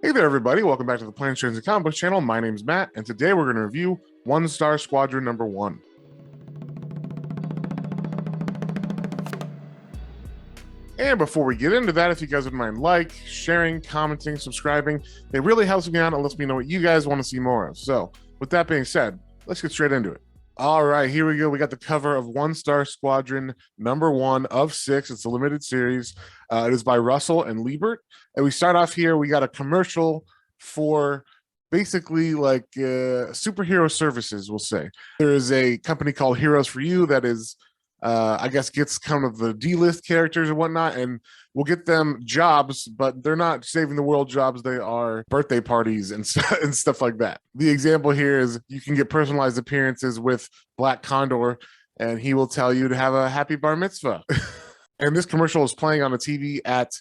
Hey there, everybody. Welcome back to the Planet Trains and Comic Book channel. My name's Matt, and today we're going to review One-Star Squadron number 1. And before we get into that, if you guys would mind sharing, commenting, subscribing, it really helps me out and lets me know what you guys want to see more of. So, with that being said, let's get straight into it. All right, here we go. We got the cover of One-Star Squadron number 1 of 6. It's a limited series. It is by Russell and Liebert. And we start off here. We got a commercial for basically like superhero services, we'll say. There is a company called Heroes for You that is, I guess, gets kind of the D-list characters and whatnot, and we'll get them jobs, but they're not saving the world jobs. They are birthday parties and stuff like that. The example here is you can get personalized appearances with Black Condor, and he will tell you to have a happy bar mitzvah. And this commercial is playing on the TV at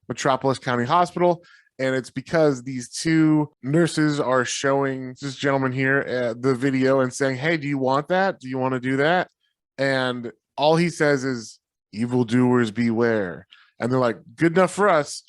Metropolis County Hospital. And it's because these two nurses are showing this gentleman here the video and saying, hey, do you want that? Do you want to do that? And all he says is, evildoers beware. And they're like, good enough for us.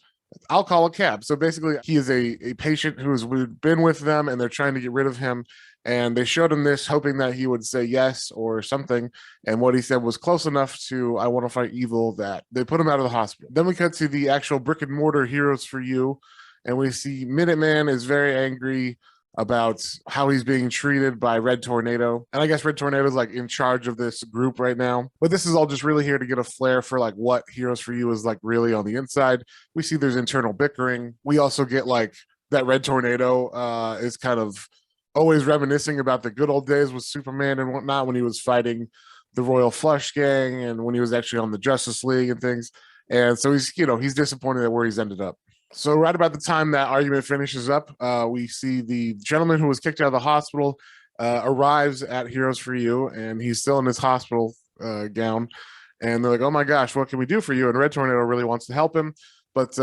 I'll call a cab. So basically, he is a patient who has been with them and they're trying to get rid of him. And they showed him this, hoping that he would say yes or something. And what he said was close enough to I want to fight evil that they put him out of the hospital. Then we cut to the actual brick and mortar Heroes for You. And we see Minuteman is very angry about how he's being treated by Red Tornado. And I guess Red Tornado is like in charge of this group right now. But this is all just really here to get a flair for like what Heroes for You is like really on the inside. We see there's internal bickering. We also get like that Red Tornado is kind of always reminiscing about the good old days with Superman and whatnot when he was fighting the Royal Flush Gang and when he was actually on the Justice League and things. And so he's disappointed at where he's ended up. So right about the time that argument finishes up, we see the gentleman who was kicked out of the hospital arrives at Heroes for You, and he's still in his hospital gown. And they're like, oh my gosh, what can we do for you? And Red Tornado really wants to help him. But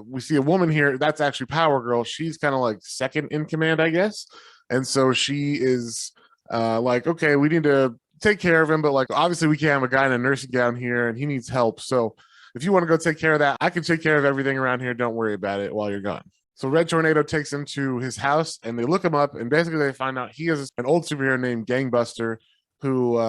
we see a woman here. That's actually Power Girl. She's kind of like second in command, I guess. And so she is like, okay, we need to take care of him. But like, obviously we can't have a guy in a nursing gown here and he needs help. So if you want to go take care of that, I can take care of everything around here. Don't worry about it while you're gone. So Red Tornado takes him to his house and they look him up and basically they find out he is an old superhero named Gangbuster who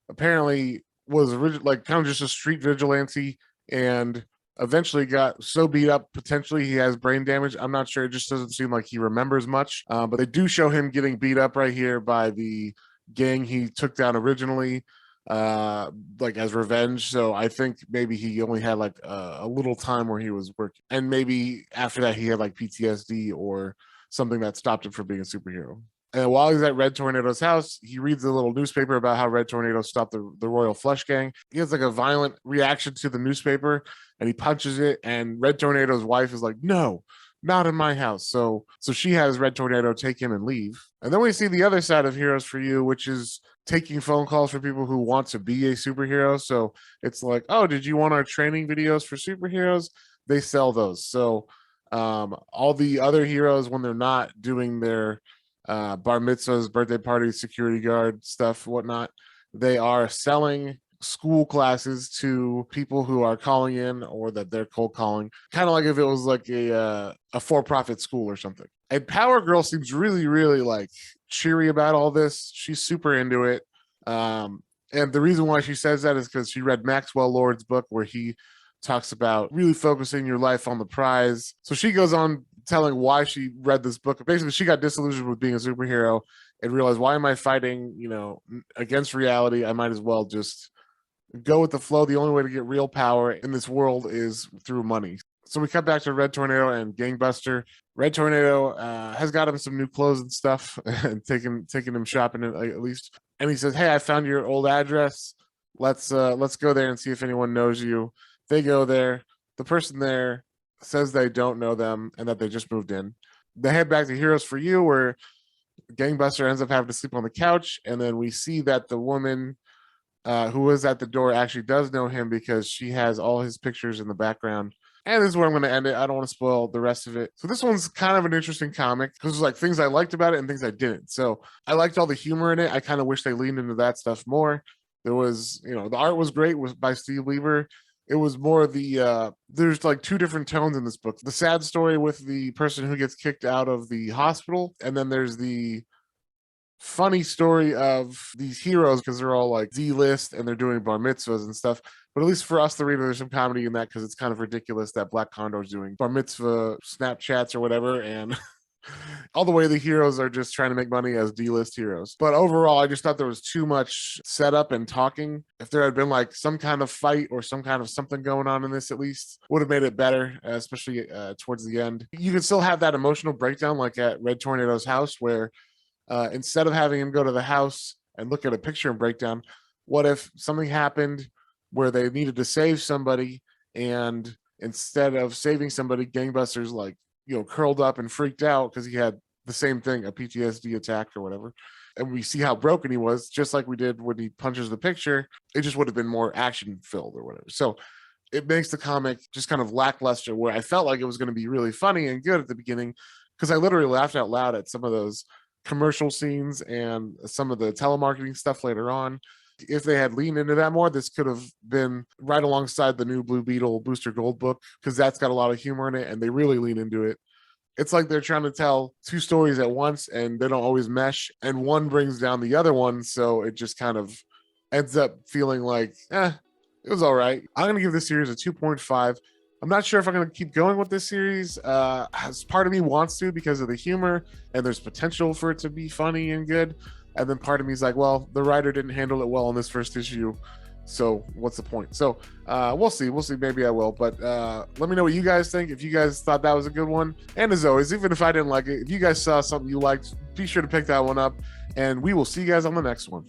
apparently was like kind of just a street vigilante and eventually got so beat up potentially he has brain damage. I'm not sure. It just doesn't seem like he remembers much. But they do show him getting beat up right here by the gang he took down originally like as revenge. So I think maybe he only had like a little time where he was working, and maybe after that he had like PTSD or something that stopped him from being a superhero. And while he's at Red Tornado's house, he reads a little newspaper about how Red Tornado stopped the Royal Flush Gang. He has like a violent reaction to the newspaper and he punches it. And Red Tornado's wife is like, no, not in my house. So she has Red Tornado take him and leave. And then we see the other side of Heroes for You, which is taking phone calls for people who want to be a superhero. So it's like, oh, did you want our training videos for superheroes? They sell those. So all the other heroes, when they're not doing their bar mitzvahs, birthday parties, security guard stuff, whatnot, they are selling school classes to people who are calling in or that they're cold calling, kind of like if it was like a for-profit school or something. And Power Girl seems really, really like cheery about all this. She's super into it. And the reason why she says that is because she read Maxwell Lord's book where he talks about really focusing your life on the prize. So she goes on telling why she read this book. Basically, she got disillusioned with being a superhero and realized, why am I fighting, against reality? I might as well just go with the flow. The only way to get real power in this world is through money. So we cut back to Red Tornado and Gangbuster. Red Tornado has got him some new clothes and stuff and taking him shopping at least. And he says, hey, I found your old address. Let's go there and see if anyone knows you. They go there. The person there says they don't know them and that they just moved in. They head back to Heroes for You, where Gangbuster ends up having to sleep on the couch. And then we see that the woman who was at the door actually does know him because she has all his pictures in the background. And this is where I'm going to end it. I don't want to spoil the rest of it. So this one's kind of an interesting comic because there's like things I liked about it and things I didn't. So I liked all the humor in it. I kind of wish they leaned into that stuff more. There was, the art was great by Steve Lieber. It was more the there's like two different tones in this book. The sad story with the person who gets kicked out of the hospital, and then there's the funny story of these heroes because they're all like D-list and they're doing bar mitzvahs and stuff. But at least for us, the reader, there's some comedy in that because it's kind of ridiculous that Black Condor's doing bar mitzvah Snapchats or whatever, and all the way the heroes are just trying to make money as D-list heroes. But overall, I just thought there was too much setup and talking. If there had been like some kind of fight or some kind of something going on in this, at least would have made it better, especially towards the end. You can still have that emotional breakdown like at Red Tornado's house where instead of having him go to the house and look at a picture and breakdown, what if something happened where they needed to save somebody, and instead of saving somebody, gangbusters like, curled up and freaked out because he had the same thing, a PTSD attack or whatever. And we see how broken he was, just like we did when he punches the picture. It just would have been more action filled or whatever. So it makes the comic just kind of lackluster, where I felt like it was going to be really funny and good at the beginning, because I literally laughed out loud at some of those commercial scenes and some of the telemarketing stuff later on. If they had leaned into that more, this could have been right alongside the new Blue Beetle Booster Gold book, because that's got a lot of humor in it and they really lean into it. It's like they're trying to tell two stories at once and they don't always mesh, and one brings down the other one, so it just kind of ends up feeling like it was all right. I'm going to give this series a 2.5. I'm not sure if I'm going to keep going with this series. As part of me wants to because of the humor and there's potential for it to be funny and good. And then part of me is like, well, the writer didn't handle it well in this first issue, so what's the point? So we'll see. Maybe I will. But let me know what you guys think. If you guys thought that was a good one. And as always, even if I didn't like it, if you guys saw something you liked, be sure to pick that one up. And we will see you guys on the next one.